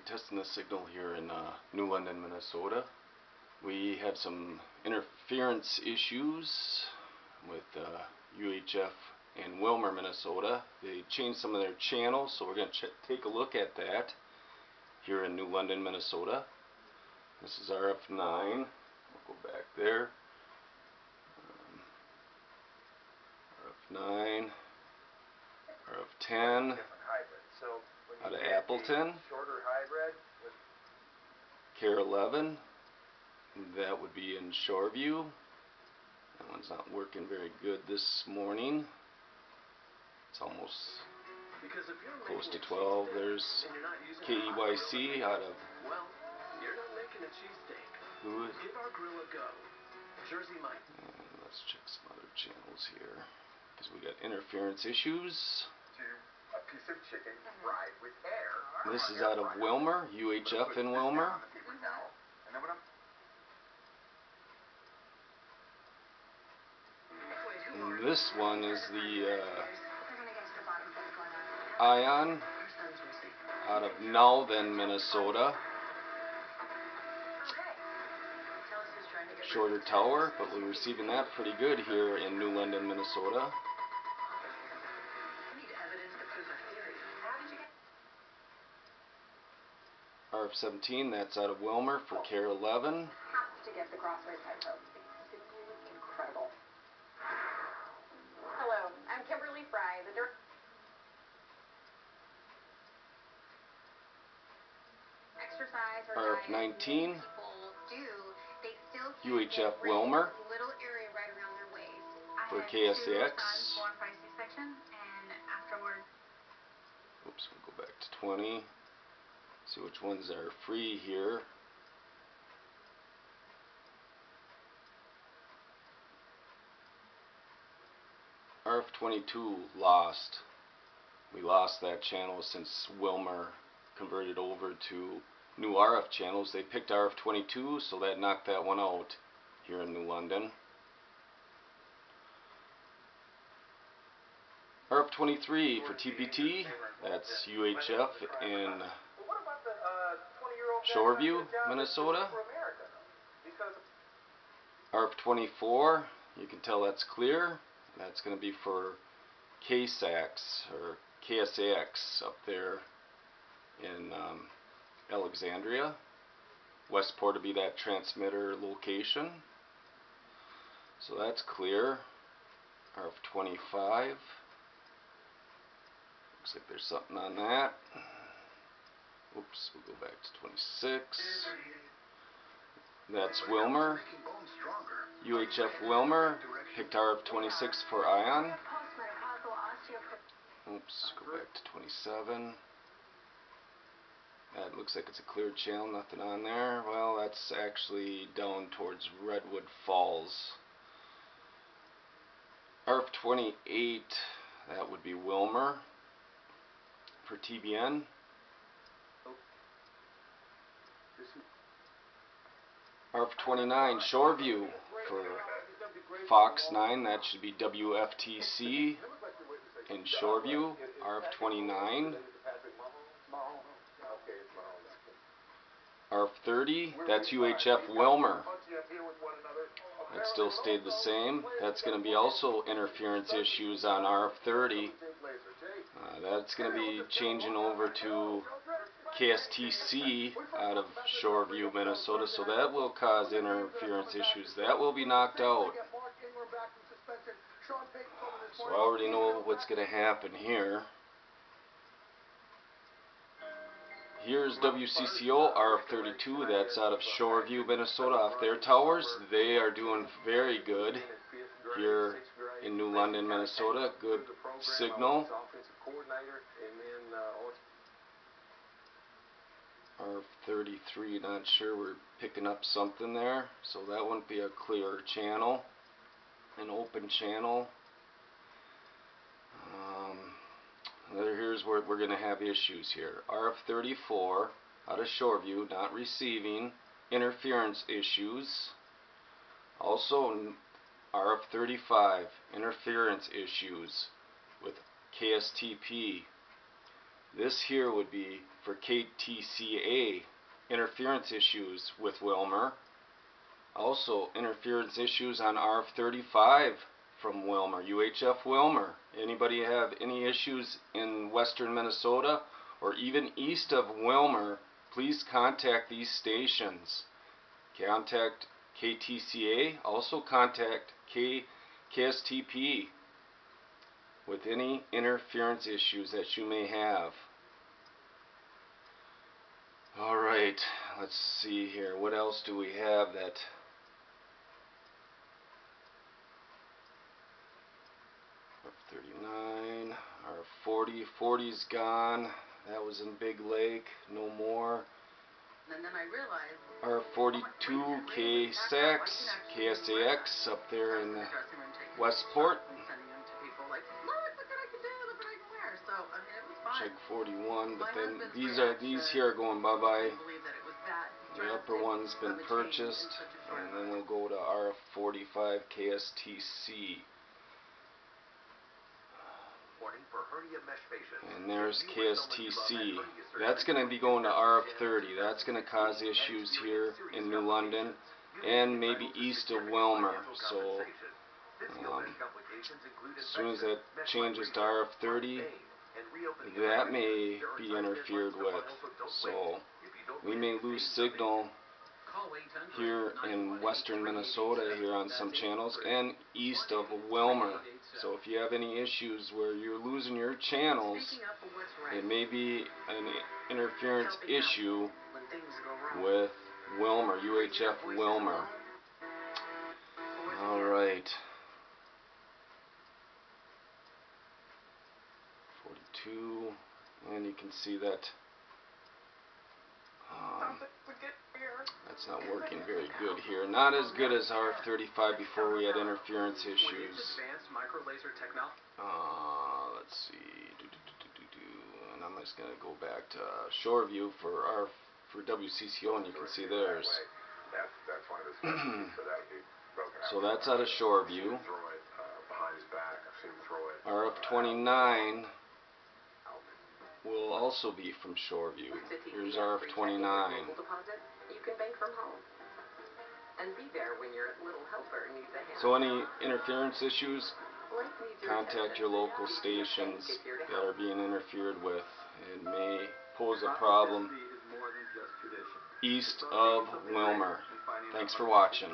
testing the signal here in New London, Minnesota. We have some interference issues with UHF in Willmar, Minnesota. They changed some of their channels, so we're going to take a look at that here in New London, Minnesota. This is RF9. We'll go back there. RF9, RF10, out of Appleton, Care 11, that would be in Shoreview. That one's not working very good this morning. It's almost close to 12. There's KEYC out of Louis. Let's check some other channels here, because we got interference issues. Piece of chicken fried with air. This is out of Willmar, UHF in Willmar. And this one is the Ion out of Nowthen, Minnesota. Shorter tower, but we're receiving that pretty good here in New London, Minnesota. RF-17, that's out of Willmar for Care 11. Have to get the crossway type of. It's incredible. Hello, I'm Kimberly Fry, the director. Exercise or RF-19, UHF Willmar for KSAX. Oops, we'll go back to 20. See which ones are free here. RF-22 lost. We lost that channel since Willmar converted over to new RF channels. They picked RF-22, so that knocked that one out here in New London. RF-23 for TPT, that's UHF in Shoreview, Minnesota. RF-24, you can tell that's clear. That's going to be for KSAX or KSAX up there in Alexandria. Westport to be that transmitter location. So that's clear. RF-25. Looks like there's something on that. Oops, we'll go back to 26. That's Willmar. UHF Willmar. Picked RF-26 for Ion. Oops, go back to 27. That looks like it's a clear channel, nothing on there. Well, that's actually down towards Redwood Falls. RF-28, that would be Willmar for TBN. RF-29, Shoreview for Fox 9, that should be WFTC in Shoreview. RF-29. RF-30, that's UHF Willmar. That still stayed the same. That's going to be also interference issues on RF-30. That's going to be changing over to KSTC out of Shoreview, Minnesota, so that will cause interference issues. That will be knocked out. So I already know what's going to happen here. Here's WCCO RF-32, that's out of Shoreview, Minnesota, off their towers. They are doing very good here in New London, Minnesota. Good signal. RF-33, not sure, we're picking up something there, so that wouldn't be a clear channel, an open channel. Here's where we're going to have issues here. RF-34 out of Shoreview, not receiving, interference issues. Also RF-35, interference issues with KSTP. This here would be for KTCA, interference issues with Willmar. Also interference issues on RF-35 from Willmar, UHF Willmar. Anybody have any issues in western Minnesota or even east of Willmar, please contact these stations. Contact KTCA, also contact KSTP with any interference issues that you may have. Alright, let's see here. What else do we have that... R39, R40, 40's gone. That was in Big Lake, no more. And then I realized R42, KSAX, KSAX up there in Westport. Check 41, but then these here are going bye-bye. The upper one's been purchased, and then we'll go to RF45 KSTC. And there's KSTC. That's going to be going to RF30. That's going to cause issues here in New London and maybe east of Willmar. So as soon as that changes to RF30, that may be interfered with. So we may lose signal here in western Minnesota here on some channels and east of Willmar. So if you have any issues where you're losing your channels, it may be an interference issue with Willmar, UHF Willmar. Alright. 42, and you can see that that's not working very good here. Not as good as RF35 before we had interference issues. Let's see. And I'm just going to go back to Shoreview for WCCO, and you can see theirs. So that's out of Shoreview. RF29 will also be from Shoreview. Here's RF29. You can bank from home and be there when your little helper needs a hand. So any interference issues, contact your local stations that are being interfered with. It may pose a problem east of Willmar. Thanks for watching.